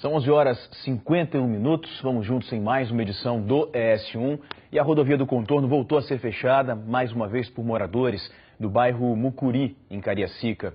São 11 horas e 51 minutos, vamos juntos em mais uma edição do ES1 e a rodovia do Contorno voltou a ser fechada mais uma vez por moradores do bairro Mucuri, em Cariacica.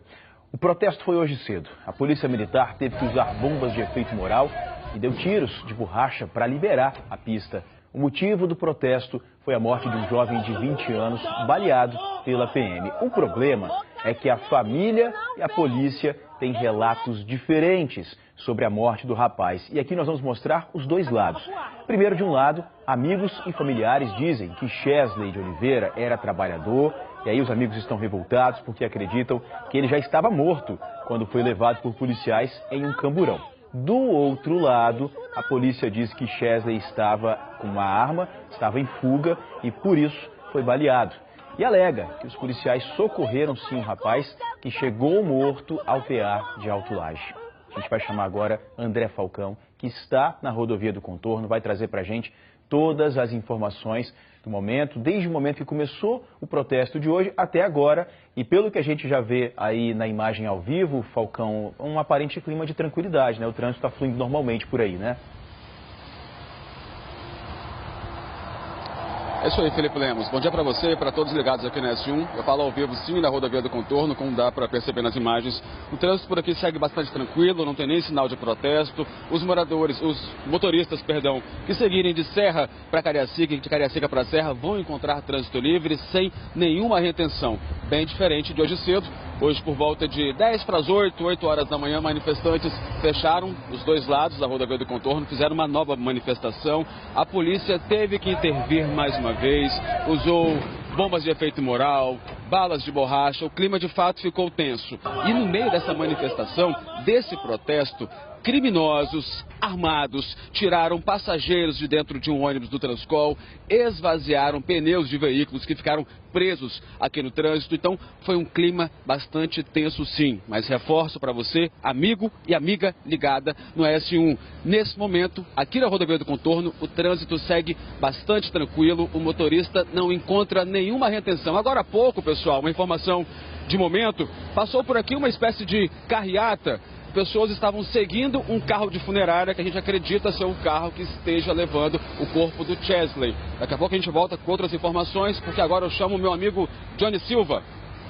O protesto foi hoje cedo. A polícia militar teve que usar bombas de efeito moral e deu tiros de borracha para liberar a pista. O motivo do protesto foi a morte de um jovem de 20 anos baleado pela PM. O problema é que a família e a polícia têm relatos diferentes sobre a morte do rapaz. E aqui nós vamos mostrar os dois lados. Primeiro, de um lado, amigos e familiares dizem que Chesley de Oliveira era trabalhador. E aí os amigos estão revoltados porque acreditam que ele já estava morto quando foi levado por policiais em um camburão. Do outro lado, a polícia diz que Chesley estava com uma arma, estava em fuga e por isso foi baleado. E alega que os policiais socorreram sim o rapaz que chegou morto ao PA de Alto Laje. A gente vai chamar agora André Falcão, que está na rodovia do Contorno, vai trazer para a gente todas as informações do momento, desde o momento que começou o protesto de hoje até agora. E pelo que a gente já vê aí na imagem ao vivo, Falcão, um aparente clima de tranquilidade, né? O trânsito está fluindo normalmente por aí, né? É isso aí, Felipe Lemos. Bom dia para você e para todos ligados aqui na S1. Eu falo ao vivo, sim, na rodovia do Contorno, como dá para perceber nas imagens. O trânsito por aqui segue bastante tranquilo, não tem nem sinal de protesto. Os motoristas, que seguirem de Serra para Cariacica e de Cariacica para Serra vão encontrar trânsito livre sem nenhuma retenção. Bem diferente de hoje cedo. Hoje, por volta de 10 para as 8 horas da manhã, manifestantes fecharam os dois lados da rodovia do Contorno, fizeram uma nova manifestação. A polícia teve que intervir mais uma vez, usou bombas de efeito moral, balas de borracha. O clima de fato ficou tenso. E no meio dessa manifestação, desse protesto, criminosos armados tiraram passageiros de dentro de um ônibus do Transcol, esvaziaram pneus de veículos que ficaram presos aqui no trânsito. Então foi um clima bastante tenso, sim. Mas reforço para você, amigo e amiga ligada no S1. Nesse momento, aqui na rodovia do Contorno, o trânsito segue bastante tranquilo. O motorista não encontra nenhuma retenção. Agora há pouco, pessoal, uma informação de momento, passou por aqui uma espécie de carreata. Pessoas estavam seguindo um carro de funerária que a gente acredita ser um carro que esteja levando o corpo do Chesley. Daqui a pouco a gente volta com outras informações, porque agora eu chamo o meu amigo Johnny Silva.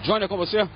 Johnny, é com você?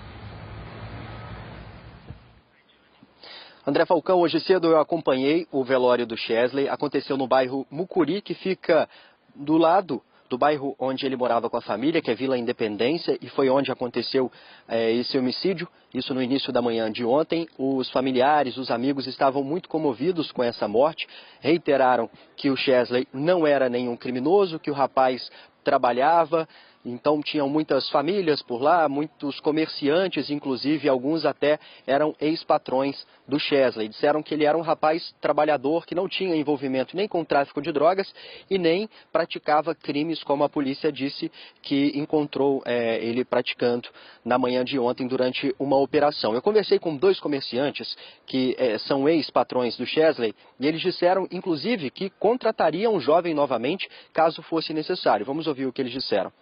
André Falcão, hoje cedo eu acompanhei o velório do Chesley. Aconteceu no bairro Mucuri, que fica do lado do bairro onde ele morava com a família, que é Vila Independência, e foi onde aconteceu esse homicídio, isso no início da manhã de ontem. Os familiares, os amigos estavam muito comovidos com essa morte, reiteraram que o Chesley não era nenhum criminoso, que o rapaz trabalhava. Então tinham muitas famílias por lá, muitos comerciantes, inclusive alguns até eram ex-patrões do Chesley. Disseram que ele era um rapaz trabalhador, que não tinha envolvimento nem com tráfico de drogas e nem praticava crimes, como a polícia disse que encontrou ele praticando na manhã de ontem durante uma operação. Eu conversei com dois comerciantes que são ex-patrões do Chesley e eles disseram, inclusive, que contratariam o jovem novamente caso fosse necessário. Vamos ouvir o que eles disseram.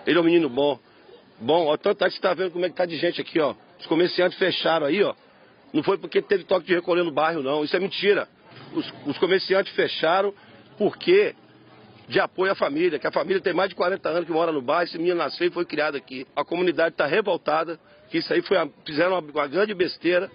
Ele é um menino bom, ó, tanto é que você está vendo como é que tá de gente aqui, ó. Os comerciantes fecharam aí, ó. Não foi porque teve toque de recolher no bairro, não. Isso é mentira. Os comerciantes fecharam porque de apoio à família, que a família tem mais de 40 anos que mora no bairro, esse menino nasceu e foi criado aqui. A comunidade está revoltada, que isso aí fizeram uma grande besteira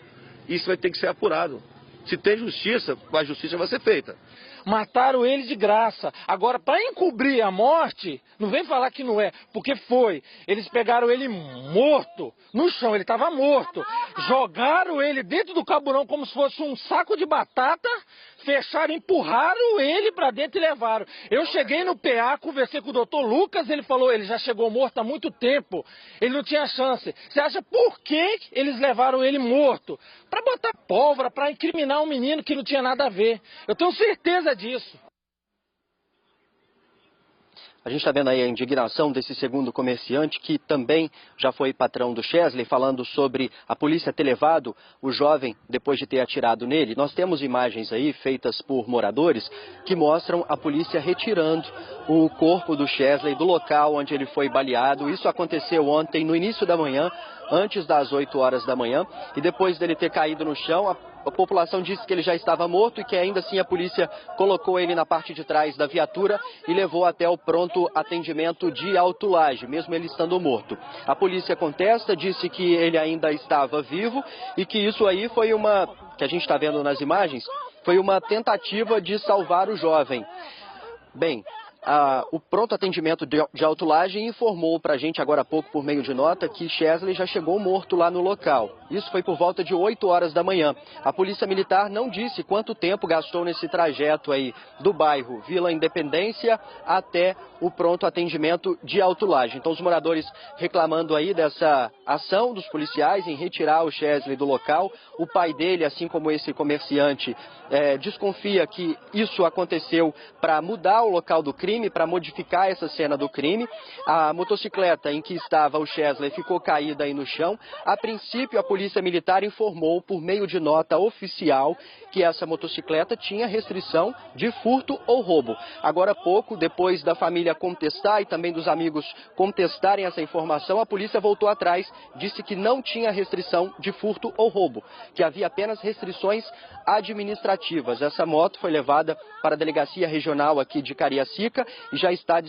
e isso vai ter que ser apurado. Se tem justiça, a justiça vai ser feita. Mataram ele de graça. Agora, para encobrir a morte, não vem falar que não é, porque foi. Eles pegaram ele morto, no chão, ele estava morto. Jogaram ele dentro do camburão como se fosse um saco de batata, fecharam, empurraram ele para dentro e levaram. Eu cheguei no PA, conversei com o doutor Lucas, ele falou, ele já chegou morto há muito tempo, ele não tinha chance. Você acha por que eles levaram ele morto? Para botar pólvora, para incriminar um menino que não tinha nada a ver. Eu tenho certeza disso. A gente está vendo aí a indignação desse segundo comerciante, que também já foi patrão do Chesley, falando sobre a polícia ter levado o jovem depois de ter atirado nele. Nós temos imagens aí feitas por moradores que mostram a polícia retirando o corpo do Chesley do local onde ele foi baleado. Isso aconteceu ontem, no início da manhã, antes das 8 horas da manhã, e depois dele ter caído no chão, a população disse que ele já estava morto e que ainda assim a polícia colocou ele na parte de trás da viatura e levou até o pronto atendimento de Alto Lage, mesmo ele estando morto. A polícia contesta, disse que ele ainda estava vivo e que isso aí foi que a gente está vendo nas imagens, foi uma tentativa de salvar o jovem. Bem, o pronto atendimento de Alto Lage informou para a gente agora há pouco, por meio de nota, que Chesley já chegou morto lá no local. Isso foi por volta de 8 horas da manhã. A Polícia Militar não disse quanto tempo gastou nesse trajeto aí do bairro Vila Independência até o pronto atendimento de Alto Lage. Então os moradores reclamando aí dessa ação dos policiais em retirar o Chesley do local. O pai dele, assim como esse comerciante, desconfia que isso aconteceu para mudar o local do crime, para modificar essa cena do crime. A motocicleta em que estava o Chesley ficou caída aí no chão. A princípio, a Polícia Militar informou por meio de nota oficial que essa motocicleta tinha restrição de furto ou roubo. Agora há pouco, depois da família contestar e também dos amigos contestarem essa informação, a polícia voltou atrás, disse que não tinha restrição de furto ou roubo, que havia apenas restrições administrativas. Essa moto foi levada para a delegacia regional aqui de Cariacica e já está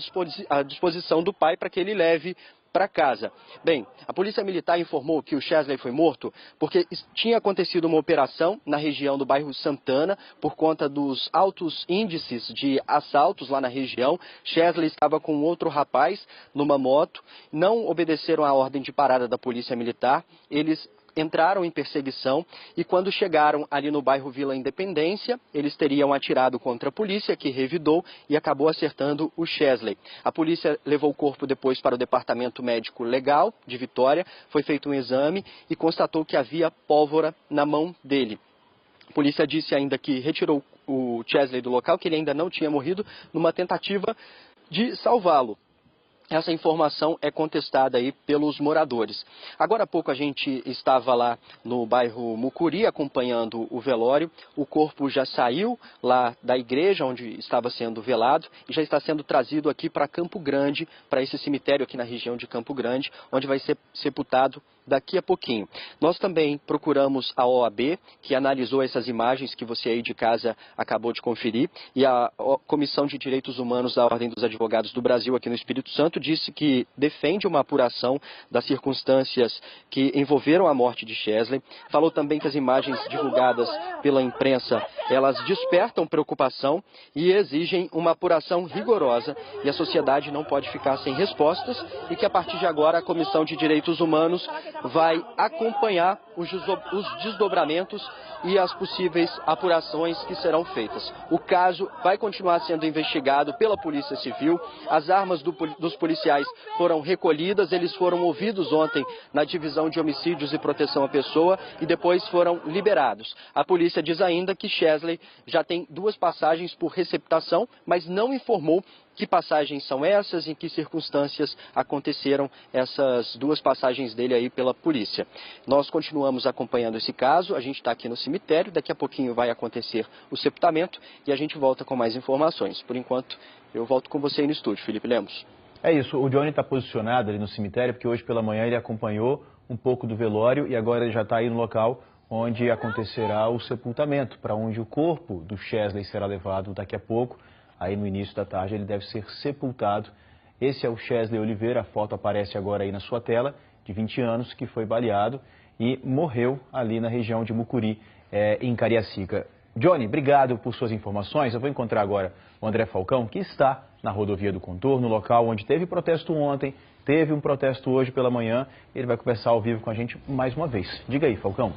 à disposição do pai para que ele leve para casa. Bem, a Polícia Militar informou que o Chesley foi morto porque tinha acontecido uma operação na região do bairro Santana por conta dos altos índices de assaltos lá na região. Chesley estava com outro rapaz numa moto, não obedeceram à ordem de parada da Polícia Militar, eles entraram em perseguição e quando chegaram ali no bairro Vila Independência, eles teriam atirado contra a polícia, que revidou e acabou acertando o Chesley. A polícia levou o corpo depois para o Departamento Médico Legal de Vitória, foi feito um exame e constatou que havia pólvora na mão dele. A polícia disse ainda que retirou o Chesley do local, que ele ainda não tinha morrido, numa tentativa de salvá-lo. Essa informação é contestada aí pelos moradores. Agora há pouco a gente estava lá no bairro Mucuri acompanhando o velório. O corpo já saiu lá da igreja onde estava sendo velado e já está sendo trazido aqui para Campo Grande, para esse cemitério aqui na região de Campo Grande, onde vai ser sepultado daqui a pouquinho. Nós também procuramos a OAB, que analisou essas imagens que você aí de casa acabou de conferir, e a Comissão de Direitos Humanos da Ordem dos Advogados do Brasil aqui no Espírito Santo disse que defende uma apuração das circunstâncias que envolveram a morte de Chesley. Falou também que as imagens divulgadas pela imprensa, elas despertam preocupação e exigem uma apuração rigorosa, e a sociedade não pode ficar sem respostas, e que a partir de agora a Comissão de Direitos Humanos vai acompanhar os desdobramentos e as possíveis apurações que serão feitas. O caso vai continuar sendo investigado pela Polícia Civil. As armas dos policiais foram recolhidas, eles foram ouvidos ontem na Divisão de Homicídios e Proteção à Pessoa e depois foram liberados. A polícia diz ainda que Chesley já tem 2 passagens por receptação, mas não informou que passagens são essas, em que circunstâncias aconteceram essas 2 passagens dele aí pela polícia. Nós continuamos acompanhando esse caso, a gente está aqui no cemitério, daqui a pouquinho vai acontecer o sepultamento e a gente volta com mais informações. Por enquanto, eu volto com você aí no estúdio, Felipe Lemos. É isso, o Johnny está posicionado ali no cemitério, porque hoje pela manhã ele acompanhou um pouco do velório e agora ele já está aí no local onde acontecerá o sepultamento, para onde o corpo do Chesley será levado daqui a pouco. Aí no início da tarde ele deve ser sepultado. Esse é o Chesley Oliveira, a foto aparece agora aí na sua tela, de 20 anos, que foi baleado e morreu ali na região de Mucuri, em Cariacica. Johnny, obrigado por suas informações. Eu vou encontrar agora o André Falcão, que está na rodovia do Contorno, no local onde teve protesto ontem, teve um protesto hoje pela manhã. Ele vai conversar ao vivo com a gente mais uma vez. Diga aí, Falcão.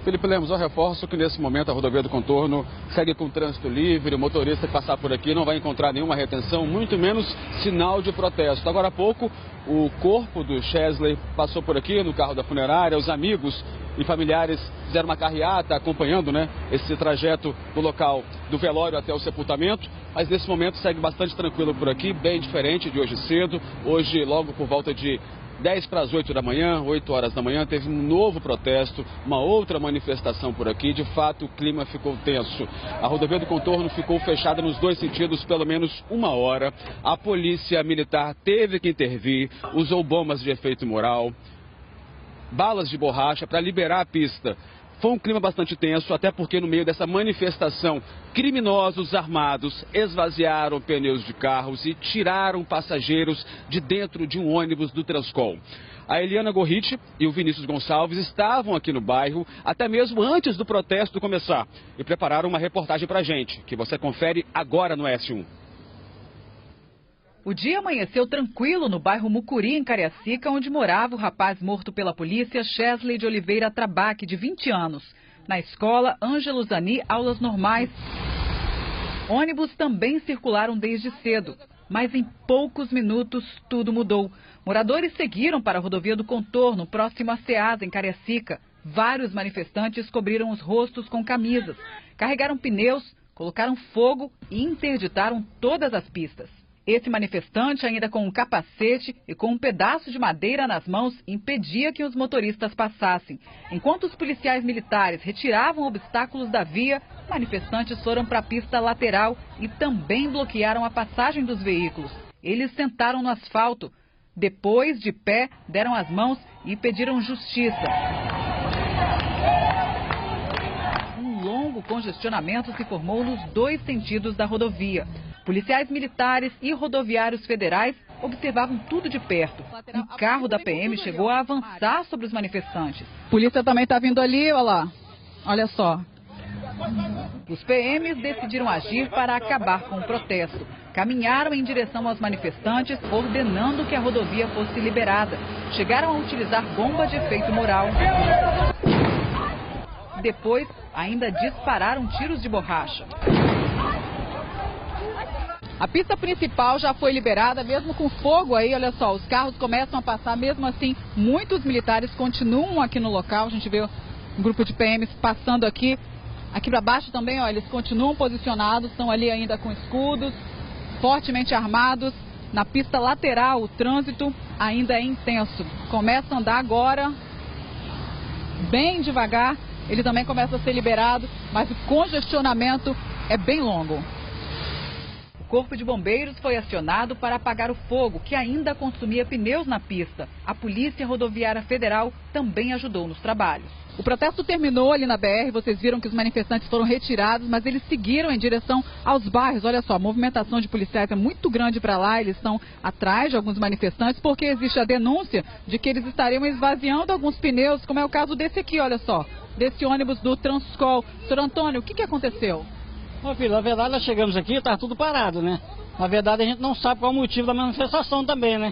Felipe Lemos, eu reforço que nesse momento a rodovia do Contorno segue com trânsito livre, o motorista que passar por aqui não vai encontrar nenhuma retenção, muito menos sinal de protesto. Agora há pouco, o corpo do Chesley passou por aqui no carro da funerária, os amigos e familiares fizeram uma carreata acompanhando, esse trajeto do local do velório até o sepultamento, mas nesse momento segue bastante tranquilo por aqui, bem diferente de hoje cedo. Hoje, logo por volta de 10 para as 8 da manhã, 8 horas da manhã, teve um novo protesto, uma outra manifestação por aqui. De fato, o clima ficou tenso. A rodovia do Contorno ficou fechada nos 2 sentidos pelo menos 1 hora. A polícia militar teve que intervir, usou bombas de efeito moral. balas de borracha para liberar a pista. Foi um clima bastante tenso, até porque no meio dessa manifestação, criminosos armados esvaziaram pneus de carros e tiraram passageiros de dentro de um ônibus do Transcol. A Eliana Gorriti e o Vinícius Gonçalves estavam aqui no bairro até mesmo antes do protesto começar e prepararam uma reportagem para a gente, que você confere agora no S1. O dia amanheceu tranquilo no bairro Mucuri, em Cariacica, onde morava o rapaz morto pela polícia, Chesley de Oliveira Trabaque, de 20 anos. Na escola, Ângelo Zani, aulas normais. Ônibus também circularam desde cedo, mas em poucos minutos tudo mudou. Moradores seguiram para a rodovia do Contorno, próximo a Ceasa, em Cariacica. Vários manifestantes cobriram os rostos com camisas, carregaram pneus, colocaram fogo e interditaram todas as pistas. Esse manifestante, ainda com um capacete e com um pedaço de madeira nas mãos, impedia que os motoristas passassem. Enquanto os policiais militares retiravam obstáculos da via, manifestantes foram para a pista lateral e também bloquearam a passagem dos veículos. Eles sentaram no asfalto. Depois, de pé, deram as mãos e pediram justiça. Um longo congestionamento se formou nos dois sentidos da rodovia. Policiais militares e rodoviários federais observavam tudo de perto. Um carro da PM chegou a avançar sobre os manifestantes. A polícia também está vindo ali, olha lá. Olha só. Os PMs decidiram agir para acabar com o protesto. Caminharam em direção aos manifestantes, ordenando que a rodovia fosse liberada. Chegaram a utilizar bomba de efeito moral. Depois, ainda dispararam tiros de borracha. A pista principal já foi liberada, mesmo com fogo aí, olha só, os carros começam a passar, mesmo assim, muitos militares continuam aqui no local. A gente vê um grupo de PMs passando aqui. Aqui para baixo também, ó, eles continuam posicionados, estão ali ainda com escudos, fortemente armados. Na pista lateral, o trânsito ainda é intenso. Começa a andar agora, bem devagar, ele também começa a ser liberado, mas o congestionamento é bem longo. O Corpo de Bombeiros foi acionado para apagar o fogo, que ainda consumia pneus na pista. A Polícia Rodoviária Federal também ajudou nos trabalhos. O protesto terminou ali na BR, vocês viram que os manifestantes foram retirados, mas eles seguiram em direção aos bairros. Olha só, a movimentação de policiais é muito grande para lá, eles estão atrás de alguns manifestantes, porque existe a denúncia de que eles estariam esvaziando alguns pneus, como é o caso desse aqui, olha só, desse ônibus do Transcol. Senhor Antônio, o que aconteceu? Ô filho, na verdade nós chegamos aqui e tá tudo parado, né? Na verdade a gente não sabe qual é o motivo da manifestação também, né?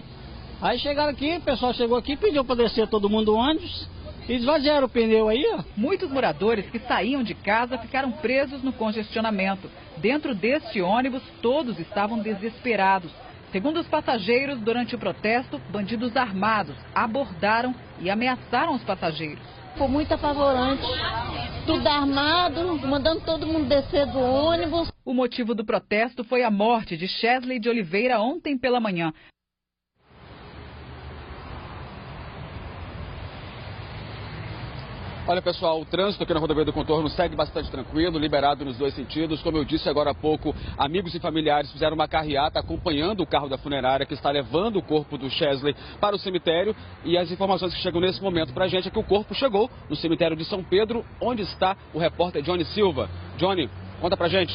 Aí chegaram aqui, o pessoal chegou aqui, pediu para descer todo mundo do ônibus e esvaziaram o pneu aí, ó. Muitos moradores que saíam de casa ficaram presos no congestionamento. Dentro deste ônibus, todos estavam desesperados. Segundo os passageiros, durante o protesto, bandidos armados abordaram e ameaçaram os passageiros. Foi muito apavorante. Tudo armado, mandando todo mundo descer do ônibus. O motivo do protesto foi a morte de Chesley de Oliveira ontem pela manhã. Olha, pessoal, o trânsito aqui na rodovia do Contorno segue bastante tranquilo, liberado nos dois sentidos. Como eu disse agora há pouco, amigos e familiares fizeram uma carreata acompanhando o carro da funerária que está levando o corpo do Chesley para o cemitério. E as informações que chegam nesse momento para a gente é que o corpo chegou no cemitério de São Pedro, onde está o repórter Johnny Silva. Johnny, conta pra gente.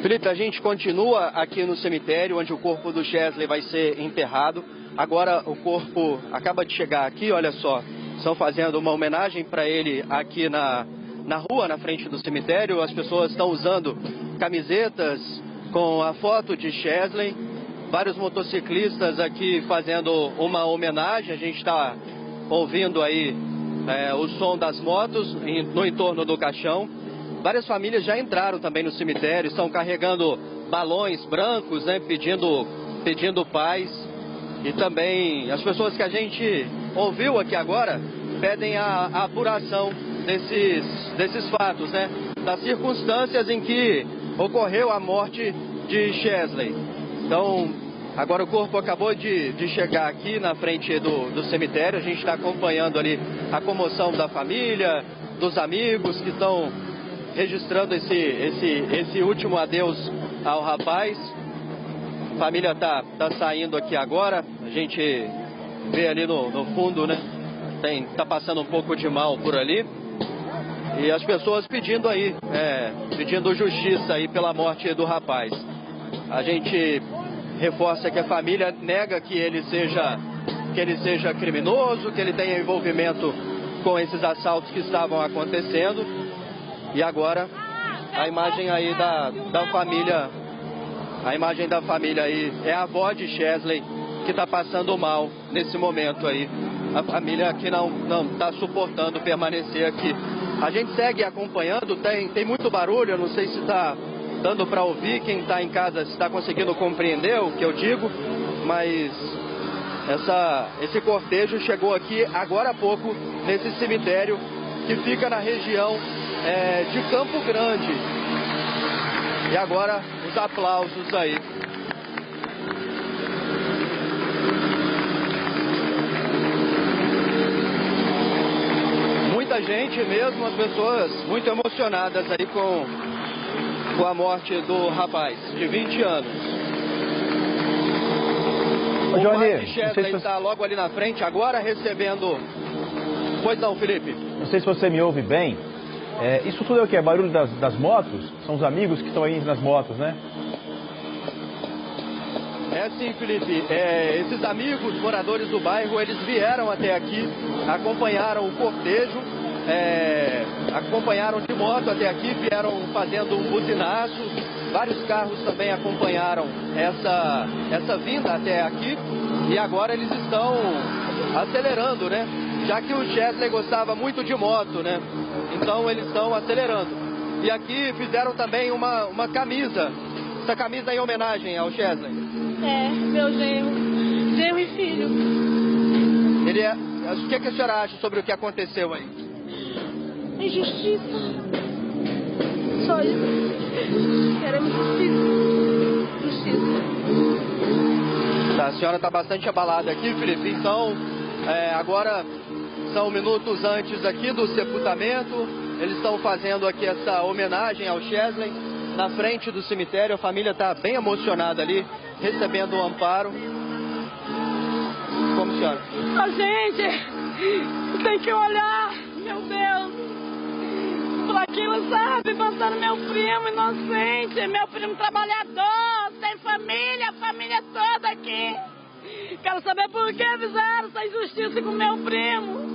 Felipe, a gente continua aqui no cemitério, onde o corpo do Chesley vai ser enterrado. Agora o corpo acaba de chegar aqui, olha só, estão fazendo uma homenagem para ele aqui na rua, na frente do cemitério. As pessoas estão usando camisetas com a foto de Chesley, vários motociclistas aqui fazendo uma homenagem. A gente está ouvindo aí o som das motos no entorno do caixão. Várias famílias já entraram também no cemitério, estão carregando balões brancos, né, pedindo paz. E também as pessoas que a gente ouviu aqui agora pedem a apuração desses fatos, né? Das circunstâncias em que ocorreu a morte de Chesley. Então, agora o corpo acabou de chegar aqui na frente do cemitério. A gente está acompanhando ali a comoção da família, dos amigos que estão registrando esse último adeus ao rapaz. A família tá saindo aqui agora. A gente vê ali no fundo, né? Tá passando um pouco de mal por ali. E as pessoas pedindo aí, pedindo justiça aí pela morte do rapaz. A gente reforça que a família nega que ele seja criminoso, que ele tenha envolvimento com esses assaltos que estavam acontecendo. E agora a imagem aí da família, a imagem da família aí é a avó de Chesley que está passando mal nesse momento aí. A família que não está suportando permanecer aqui. A gente segue acompanhando, tem muito barulho, eu não sei se está dando para ouvir, quem está em casa se está conseguindo compreender o que eu digo, mas esse cortejo chegou aqui agora há pouco, nesse cemitério que fica na região de Campo Grande. E agora os aplausos aí. Muita gente mesmo, as pessoas muito emocionadas aí com a morte do rapaz de 20 anos. Ô, Johnny, o pai de Chesley está logo ali na frente agora recebendo... Pois não, Felipe? Não sei se você me ouve bem. Isso tudo é o que? É barulho das motos? São os amigos que estão aí nas motos, né? É sim, Felipe. Esses amigos moradores do bairro, eles vieram até aqui, acompanharam o cortejo, acompanharam de moto até aqui, vieram fazendo um buzinaço. Vários carros também acompanharam essa vinda até aqui e agora eles estão acelerando, né? Já que o Chesley gostava muito de moto, né? Então eles estão acelerando. E aqui fizeram também uma camisa, essa camisa em homenagem ao Chesley. Meu genro e filho. O que a senhora acha sobre o que aconteceu aí? Injustiça. Só isso. Queremos justiça. Tá, a senhora está bastante abalada aqui, Felipe. Então, agora são minutos antes aqui do sepultamento. Eles estão fazendo aqui essa homenagem ao Chesley na frente do cemitério. A família está bem emocionada ali, recebendo o amparo. Como, senhora? A gente tem que olhar, meu Deus, por aquilo, sabe? Passando meu primo inocente, meu primo trabalhador, sem família, a família toda aqui. Quero saber por que fizeram essa injustiça com meu primo.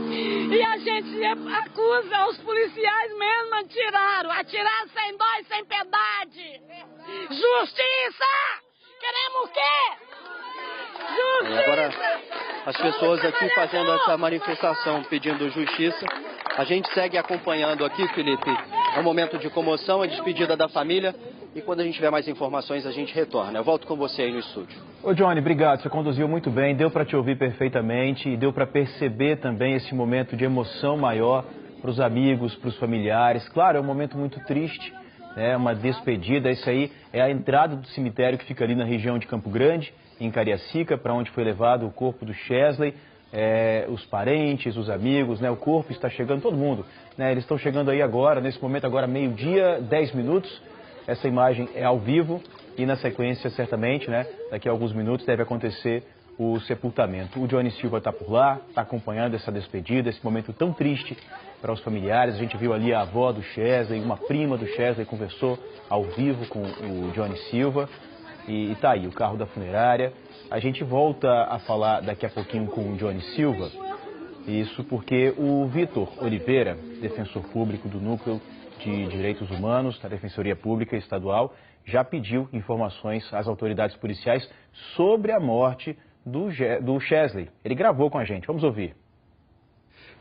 E a gente acusa os policiais mesmo, atirar sem dó e sem piedade. Justiça! Queremos o quê? Justiça! Agora, as pessoas aqui fazendo essa manifestação pedindo justiça. A gente segue acompanhando aqui, Felipe. É um momento de comoção, a despedida da família. E quando a gente tiver mais informações, a gente retorna. Eu volto com você aí no estúdio. Ô, Johnny, obrigado. Você conduziu muito bem, deu para te ouvir perfeitamente e deu para perceber também esse momento de emoção maior para os amigos, para os familiares. Claro, é um momento muito triste, né? Uma despedida. Isso aí é a entrada do cemitério que fica ali na região de Campo Grande, em Cariacica, para onde foi levado o corpo do Chesley. Os parentes, os amigos, né? O corpo está chegando, todo mundo, né? Eles estão chegando aí agora, nesse momento agora, 12h, 10 minutos. Essa imagem é ao vivo e na sequência, certamente, né, daqui a alguns minutos deve acontecer o sepultamento. O Johnny Silva está por lá, está acompanhando essa despedida, esse momento tão triste para os familiares. A gente viu ali a avó do Chesley, uma prima do Chesley conversou ao vivo com o Johnny Silva e está aí o carro da funerária. A gente volta a falar daqui a pouquinho com o Johnny Silva, isso porque o Vitor Oliveira, defensor público do Núcleo de Direitos Humanos da Defensoria Pública Estadual, já pediu informações às autoridades policiais sobre a morte do Chesley. Ele gravou com a gente, vamos ouvir.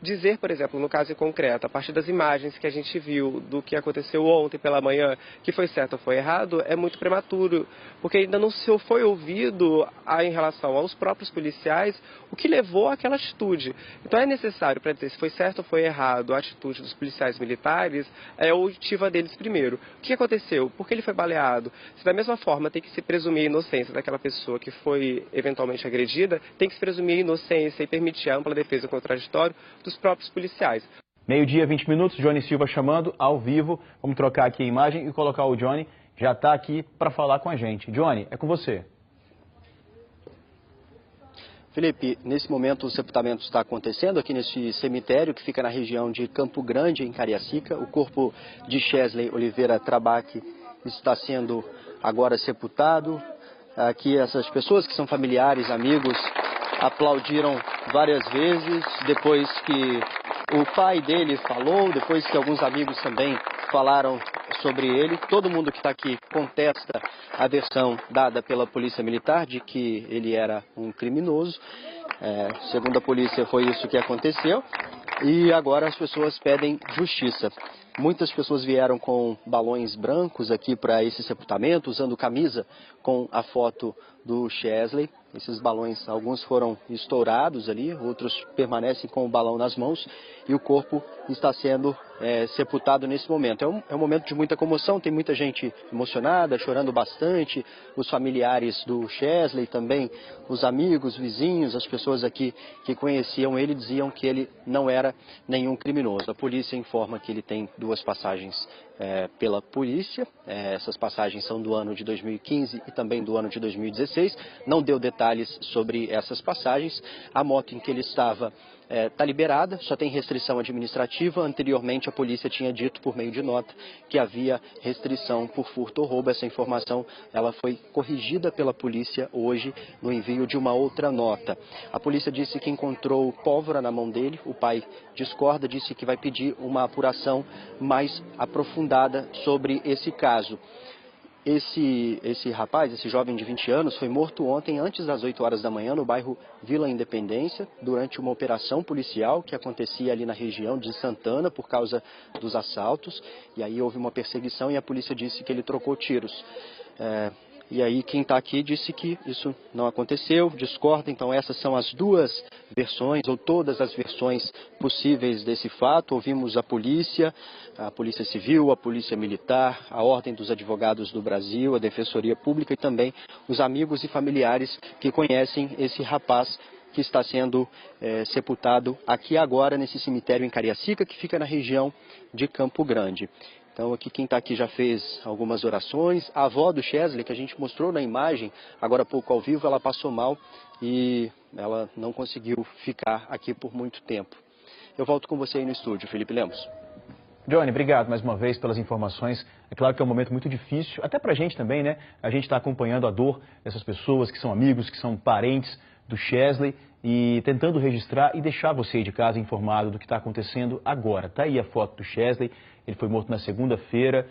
Dizer, por exemplo, no caso em concreto, a partir das imagens que a gente viu do que aconteceu ontem pela manhã, que foi certo ou foi errado, é muito prematuro, porque ainda não se foi ouvido em relação aos próprios policiais o que levou àquela atitude. Então é necessário, para dizer se foi certo ou foi errado a atitude dos policiais militares, a oitiva deles primeiro. O que aconteceu? Por que ele foi baleado? Se da mesma forma tem que se presumir a inocência daquela pessoa que foi eventualmente agredida, tem que se presumir a inocência e permitir a ampla defesa contraditória dos próprios policiais. 12h, 20 minutos, Johnny Silva chamando ao vivo. Vamos trocar aqui a imagem e colocar o Johnny. Já está aqui para falar com a gente. Johnny, é com você. Felipe, nesse momento o sepultamento está acontecendo aqui nesse cemitério que fica na região de Campo Grande, em Cariacica. O corpo de Chesley Oliveira Trabaque está sendo agora sepultado. Aqui essas pessoas que são familiares, amigos, aplaudiram várias vezes depois que o pai dele falou, depois que alguns amigos também falaram sobre ele. Todo mundo que está aqui contesta a versão dada pela Polícia Militar de que ele era um criminoso. Segundo a polícia, foi isso que aconteceu. E agora as pessoas pedem justiça. Muitas pessoas vieram com balões brancos aqui para esse sepultamento, usando camisa com a foto do Chesley. Esses balões, alguns foram estourados ali, outros permanecem com o balão nas mãos e o corpo está sendo sepultado nesse momento. É um momento de muita comoção, tem muita gente emocionada, chorando bastante, os familiares do Chesley também, os amigos, vizinhos, as pessoas aqui que conheciam ele diziam que ele não era nenhum criminoso. A polícia informa que ele tem 2 passagens pela polícia, essas passagens são do ano de 2015 e também do ano de 2016, não deu detalhes sobre essas passagens. A moto em que ele estava está liberada, só tem restrição administrativa. Anteriormente a polícia tinha dito por meio de nota que havia restrição por furto ou roubo. Essa informação ela foi corrigida pela polícia hoje no envio de uma outra nota. A polícia disse que encontrou pólvora na mão dele, o pai discorda, disse que vai pedir uma apuração mais aprofundada sobre esse caso. Esse rapaz, esse jovem de 20 anos, foi morto ontem antes das 8 horas da manhã no bairro Vila Independência, durante uma operação policial que acontecia ali na região de Santana por causa dos assaltos. E aí houve uma perseguição e a polícia disse que ele trocou tiros. E aí quem está aqui disse que isso não aconteceu, discorda. Então essas são as 2 versões, ou todas as versões possíveis desse fato. Ouvimos a Polícia Civil, a Polícia Militar, a Ordem dos Advogados do Brasil, a Defensoria Pública e também os amigos e familiares que conhecem esse rapaz que está sendo sepultado aqui agora nesse cemitério em Cariacica, que fica na região de Campo Grande. Então aqui quem está aqui já fez algumas orações. A avó do Chesley, que a gente mostrou na imagem, agora há pouco ao vivo, ela passou mal e ela não conseguiu ficar aqui por muito tempo. Eu volto com você aí no estúdio, Felipe Lemos. Johnny, obrigado mais uma vez pelas informações. É claro que é um momento muito difícil, até pra gente também, né? A gente está acompanhando a dor dessas pessoas que são amigos, que são parentes do Chesley e tentando registrar e deixar você aí de casa informado do que está acontecendo agora. Tá aí a foto do Chesley. Ele foi morto na segunda-feira,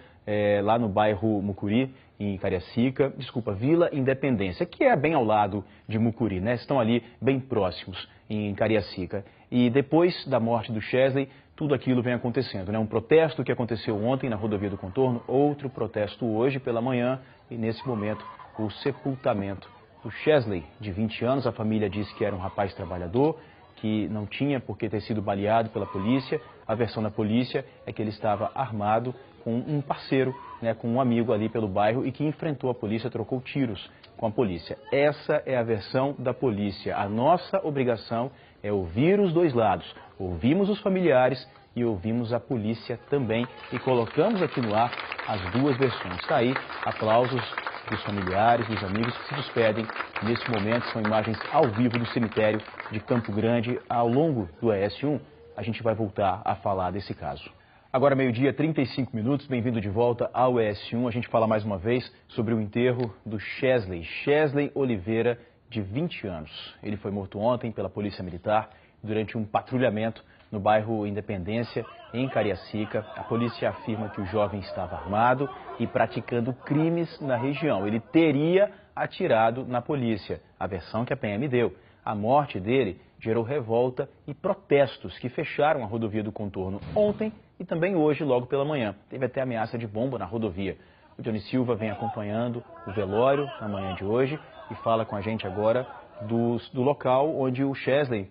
lá no bairro Mucuri, em Cariacica, Vila Independência, que é bem ao lado de Mucuri, né? Estão ali bem próximos em Cariacica. E depois da morte do Chesley, tudo aquilo vem acontecendo, né? Um protesto que aconteceu ontem na rodovia do Contorno, outro protesto hoje pela manhã e nesse momento o sepultamento do Chesley, de 20 anos. A família disse que era um rapaz trabalhador, que não tinha por que ter sido baleado pela polícia. A versão da polícia é que ele estava armado com um parceiro, né, com um amigo ali pelo bairro e que enfrentou a polícia, trocou tiros com a polícia. Essa é a versão da polícia. A nossa obrigação é ouvir os 2 lados. Ouvimos os familiares e ouvimos a polícia também e colocamos aqui no ar as 2 versões. Está aí, aplausos dos familiares, dos amigos que se despedem nesse momento. São imagens ao vivo do cemitério de Campo Grande. Ao longo do ES1, a gente vai voltar a falar desse caso. Agora, meio-dia, 35 minutos, bem-vindo de volta ao ES1. A gente fala mais uma vez sobre o enterro do Chesley Oliveira, de 20 anos. Ele foi morto ontem pela Polícia Militar durante um patrulhamento no bairro Independência, em Cariacica. A polícia afirma que o jovem estava armado e praticando crimes na região. Ele teria atirado na polícia, a versão que a PM deu. A morte dele gerou revolta e protestos que fecharam a rodovia do Contorno ontem e também hoje, logo pela manhã. Teve até ameaça de bomba na rodovia. O Johnny Silva vem acompanhando o velório na manhã de hoje e fala com a gente agora do local onde o Chesley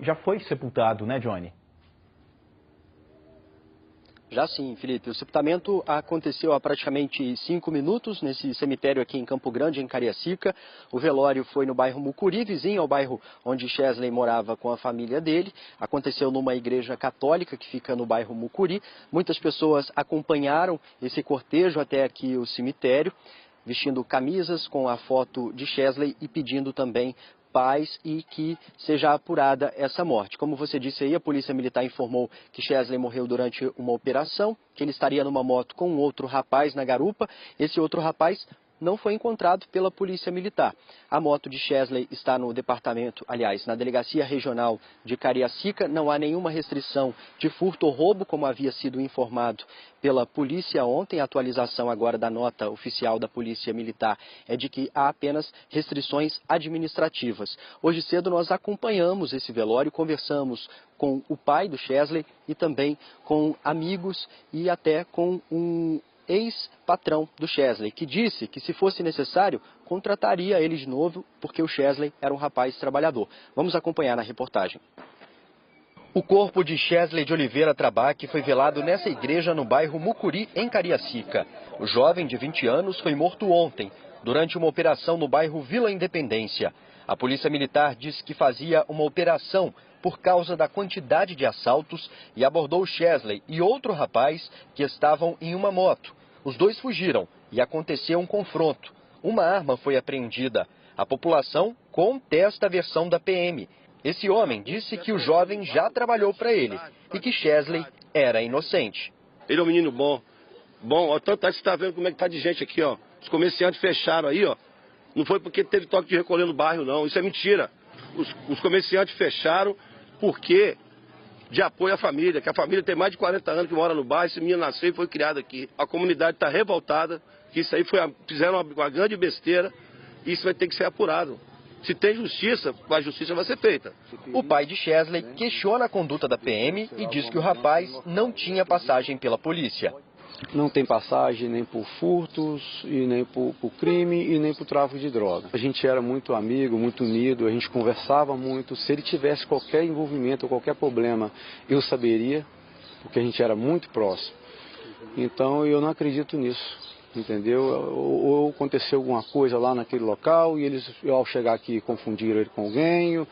já foi sepultado, né, Johnny? Já sim, Felipe. O sepultamento aconteceu há praticamente 5 minutos nesse cemitério aqui em Campo Grande, em Cariacica. O velório foi no bairro Mucuri, vizinho ao bairro onde Chesley morava com a família dele. Aconteceu numa igreja católica que fica no bairro Mucuri. Muitas pessoas acompanharam esse cortejo até aqui o cemitério, vestindo camisas com a foto de Chesley e pedindo também paz e que seja apurada essa morte. Como você disse aí, a Polícia Militar informou que Chesley morreu durante uma operação, que ele estaria numa moto com um outro rapaz na garupa. Esse outro rapaz não foi encontrado pela Polícia Militar. A moto de Chesley está no departamento, aliás, na Delegacia Regional de Cariacica. Não há nenhuma restrição de furto ou roubo, como havia sido informado pela polícia ontem. A atualização agora da nota oficial da Polícia Militar é de que há apenas restrições administrativas. Hoje cedo nós acompanhamos esse velório, conversamos com o pai do Chesley e também com amigos e até com um ex-patrão do Chesley, que disse que, se fosse necessário, contrataria ele de novo, porque o Chesley era um rapaz trabalhador. Vamos acompanhar na reportagem. O corpo de Chesley de Oliveira Trabaque foi velado nessa igreja no bairro Mucuri, em Cariacica. O jovem de 20 anos foi morto ontem, durante uma operação no bairro Vila Independência. A Polícia Militar disse que fazia uma operação por causa da quantidade de assaltos e abordou Chesley e outro rapaz que estavam em uma moto. Os dois fugiram e aconteceu um confronto. Uma arma foi apreendida. A população contesta a versão da PM. Esse homem disse que o jovem já trabalhou para ele e que Chesley era inocente. Ele é um menino bom. Ó, tanto é que você está vendo como é que tá de gente aqui, ó. Os comerciantes fecharam aí, ó. Não foi porque teve toque de recolher no bairro, não. Isso é mentira. Os comerciantes fecharam porque de apoio à família, que a família tem mais de 40 anos que mora no bairro, esse menino nasceu e foi criado aqui. A comunidade está revoltada, que isso aí fizeram uma grande besteira e isso vai ter que ser apurado. Se tem justiça, a justiça vai ser feita. O pai de Chesley questiona a conduta da PM e diz que o rapaz não tinha passagem pela polícia. Não tem passagem nem por furtos, e nem por crime, e nem por tráfico de droga. A gente era muito amigo, muito unido, a gente conversava muito. Se ele tivesse qualquer envolvimento ou qualquer problema, eu saberia, porque a gente era muito próximo. Então eu não acredito nisso, entendeu? Ou aconteceu alguma coisa lá naquele local, e eles, ao chegar aqui, confundiram ele com alguém, eu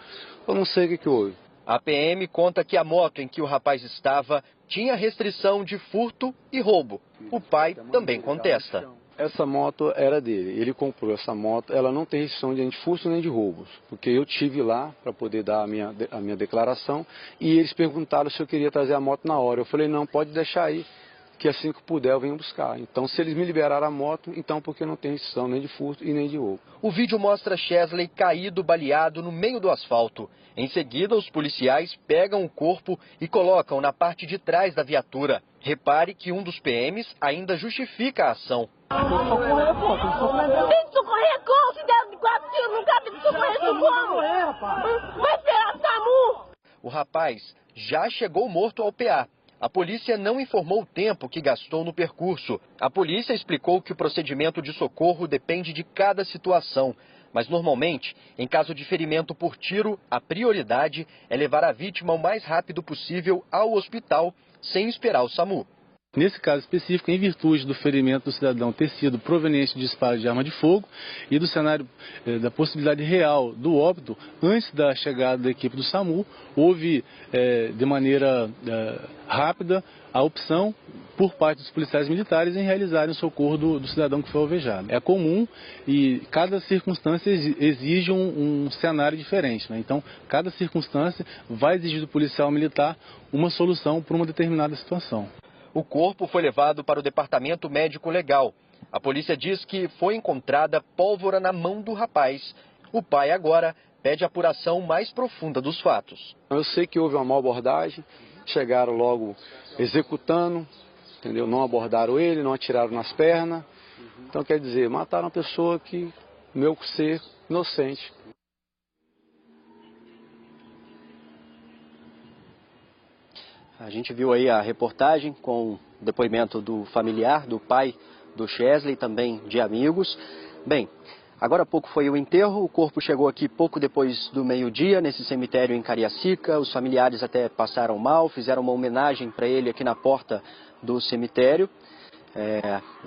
não sei o que houve. A PM conta que a moto em que o rapaz estava tinha restrição de furto e roubo. O pai também contesta. Essa moto era dele, ele comprou essa moto, ela não tem restrição nem de furto nem de roubos, porque eu tive lá para poder dar a minha declaração e eles perguntaram se eu queria trazer a moto na hora. Eu falei, não, pode deixar aí, que assim que puder eu venho buscar. Então, se eles me liberaram a moto, então porque não tem restrição nem de furto e nem de roubo. O vídeo mostra Chesley caído, baleado no meio do asfalto. Em seguida, os policiais pegam o corpo e colocam na parte de trás da viatura. Repare que um dos PMs ainda justifica a ação. Tem que socorrer como? Se der de 4 tiros, não cabe de socorrer como? Vai esperar SAMU! O rapaz já chegou morto ao PA. A polícia não informou o tempo que gastou no percurso. A polícia explicou que o procedimento de socorro depende de cada situação. Mas, normalmente, em caso de ferimento por tiro, a prioridade é levar a vítima o mais rápido possível ao hospital, sem esperar o SAMU. Nesse caso específico, em virtude do ferimento do cidadão ter sido proveniente de disparo de arma de fogo e do cenário da possibilidade real do óbito, antes da chegada da equipe do SAMU, houve de maneira rápida a opção por parte dos policiais militares em realizarem o socorro do cidadão que foi alvejado. É comum e cada circunstância exige um cenário diferente, né? Então, cada circunstância vai exigir do policial militar uma solução para uma determinada situação. O corpo foi levado para o departamento médico legal. A polícia diz que foi encontrada pólvora na mão do rapaz. O pai agora pede apuração mais profunda dos fatos. Eu sei que houve uma má abordagem, chegaram logo executando, entendeu? Não abordaram ele, não atiraram nas pernas. Então, quer dizer, mataram uma pessoa que, meu ser, inocente. A gente viu aí a reportagem com o depoimento do familiar, do pai do Chesley, também de amigos. Bem, agora há pouco foi o enterro, o corpo chegou aqui pouco depois do meio-dia, nesse cemitério em Cariacica. Os familiares até passaram mal, fizeram uma homenagem para ele aqui na porta do cemitério.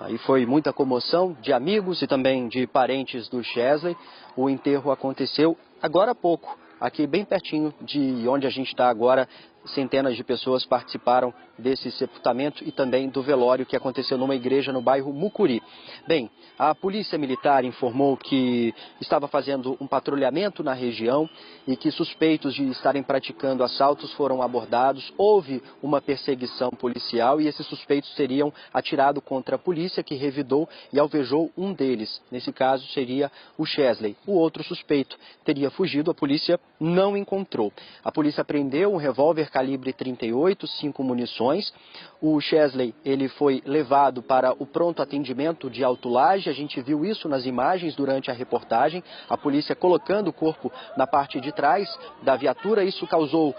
Aí foi muita comoção de amigos e também de parentes do Chesley. O enterro aconteceu agora há pouco, aqui bem pertinho de onde a gente está agora, centenas de pessoas participaram desse sepultamento e também do velório que aconteceu numa igreja no bairro Mucuri. Bem, a Polícia Militar informou que estava fazendo um patrulhamento na região e que suspeitos de estarem praticando assaltos foram abordados. Houve uma perseguição policial e esses suspeitos teriam atirado contra a polícia, que revidou e alvejou um deles. Nesse caso seria o Chesley. O outro suspeito teria fugido, a polícia não encontrou. A polícia apreendeu um revólver calibre 38, 5 munições. O Chesley, ele foi levado para o pronto atendimento de Alto Laje. A gente viu isso nas imagens durante a reportagem. A polícia colocando o corpo na parte de trás da viatura. Isso causou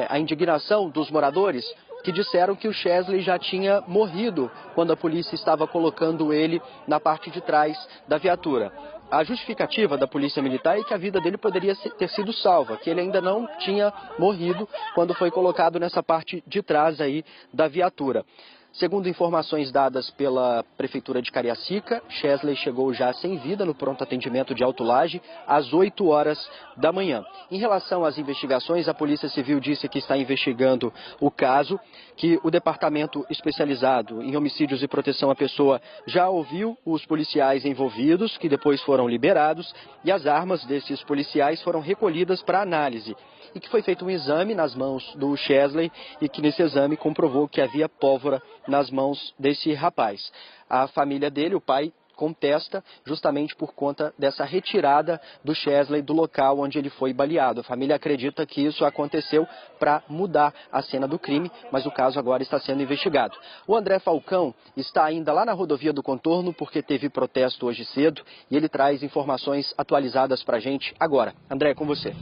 a indignação dos moradores, que disseram que o Chesley já tinha morrido quando a polícia estava colocando ele na parte de trás da viatura. A justificativa da Polícia Militar é que a vida dele poderia ter sido salva, que ele ainda não tinha morrido quando foi colocado nessa parte de trás aí da viatura. Segundo informações dadas pela Prefeitura de Cariacica, Chesley chegou já sem vida no pronto atendimento de Alto Laje às 8 horas da manhã. Em relação às investigações, a Polícia Civil disse que está investigando o caso, que o Departamento Especializado em Homicídios e Proteção à Pessoa já ouviu os policiais envolvidos, que depois foram liberados, e as armas desses policiais foram recolhidas para análise. E que foi feito um exame nas mãos do Chesley e que nesse exame comprovou que havia pólvora nas mãos desse rapaz. A família dele, o pai, contesta justamente por conta dessa retirada do Chesley do local onde ele foi baleado. A família acredita que isso aconteceu para mudar a cena do crime, mas o caso agora está sendo investigado. O André Falcão está ainda lá na rodovia do Contorno porque teve protesto hoje cedo e ele traz informações atualizadas para a gente agora. André, com você.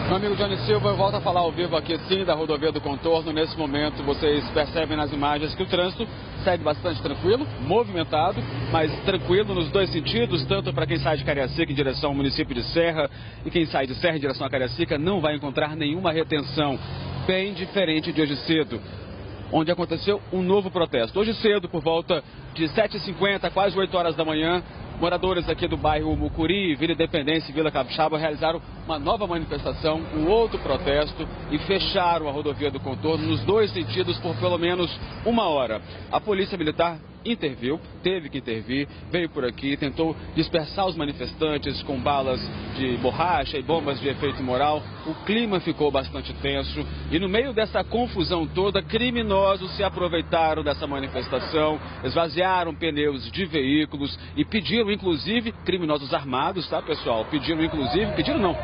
Meu amigo Johnny Silva, eu volto a falar ao vivo aqui sim da rodovia do Contorno. Nesse momento vocês percebem nas imagens que o trânsito segue bastante tranquilo, movimentado, mas tranquilo nos dois sentidos, tanto para quem sai de Cariacica em direção ao município de Serra e quem sai de Serra em direção a Cariacica não vai encontrar nenhuma retenção, bem diferente de hoje cedo, onde aconteceu um novo protesto. Hoje cedo, por volta de 7h50, quase 8 horas da manhã, moradores aqui do bairro Mucuri, Vila Independência e Vila Capixaba realizaram uma nova manifestação, um outro protesto e fecharam a rodovia do Contorno nos dois sentidos por pelo menos 1 hora. A Polícia Militar interviu, teve que intervir, veio por aqui, tentou dispersar os manifestantes com balas de borracha e bombas de efeito moral. O clima ficou bastante tenso e no meio dessa confusão toda, criminosos se aproveitaram dessa manifestação, esvaziaram pneus de veículos e pediram, inclusive, criminosos armados, tá, pessoal?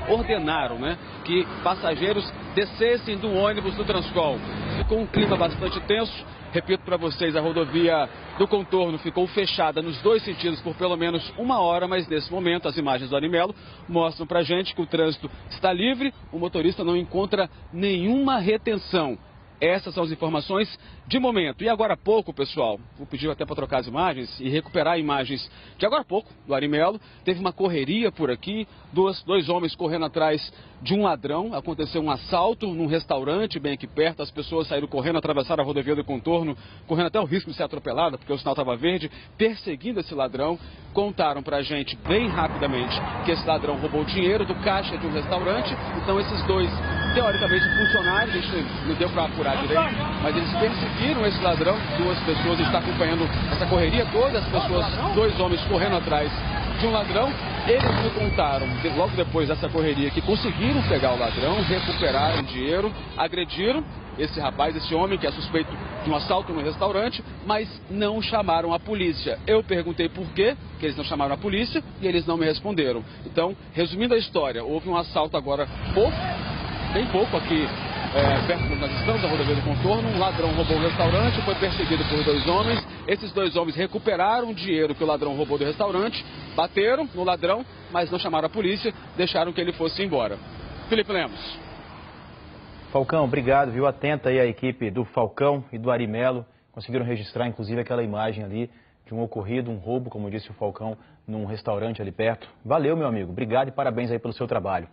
Ordenaram, né, que passageiros descessem do ônibus do Transcol. Ficou um clima bastante tenso. Repito para vocês, a rodovia do Contorno ficou fechada nos dois sentidos por pelo menos 1 hora, mas nesse momento as imagens do Arimelo mostram para a gente que o trânsito está livre, o motorista não encontra nenhuma retenção. Essas são as informações de momento. E agora há pouco, pessoal, vou pedir até para trocar as imagens e recuperar imagens de agora há pouco, do Arimelo. Teve uma correria por aqui, dois homens correndo atrás de um ladrão. Aconteceu um assalto num restaurante bem aqui perto. As pessoas saíram correndo, atravessaram a rodovia do Contorno, correndo até o risco de ser atropelada, porque o sinal estava verde, perseguindo esse ladrão. Contaram pra gente bem rapidamente que esse ladrão roubou dinheiro do caixa de um restaurante. Então esses dois, teoricamente funcionários, a gente não deu para apurar direito, mas eles perseguiram esse ladrão. 2 pessoas, a gente está acompanhando essa correria toda, as pessoas, 2 homens correndo atrás de um ladrão. Eles me contaram, logo depois dessa correria, que conseguiram pegar o ladrão, recuperaram dinheiro, agrediram esse rapaz, esse homem que é suspeito de um assalto no restaurante, mas não chamaram a polícia. Eu perguntei por quê que eles não chamaram a polícia e eles não me responderam. Então, resumindo a história, houve um assalto agora bem pouco aqui perto de nós estamos, da rodovia do Contorno. Um ladrão roubou o restaurante, foi perseguido por 2 homens. Esses 2 homens recuperaram o dinheiro que o ladrão roubou do restaurante, bateram no ladrão, mas não chamaram a polícia, deixaram que ele fosse embora. Felipe Lemos. Falcão, obrigado, viu? Atenta aí a equipe do Falcão e do Arimelo. Conseguiram registrar, inclusive, aquela imagem ali de um ocorrido, um roubo, como disse o Falcão, num restaurante ali perto. Valeu, meu amigo. Obrigado e parabéns aí pelo seu trabalho.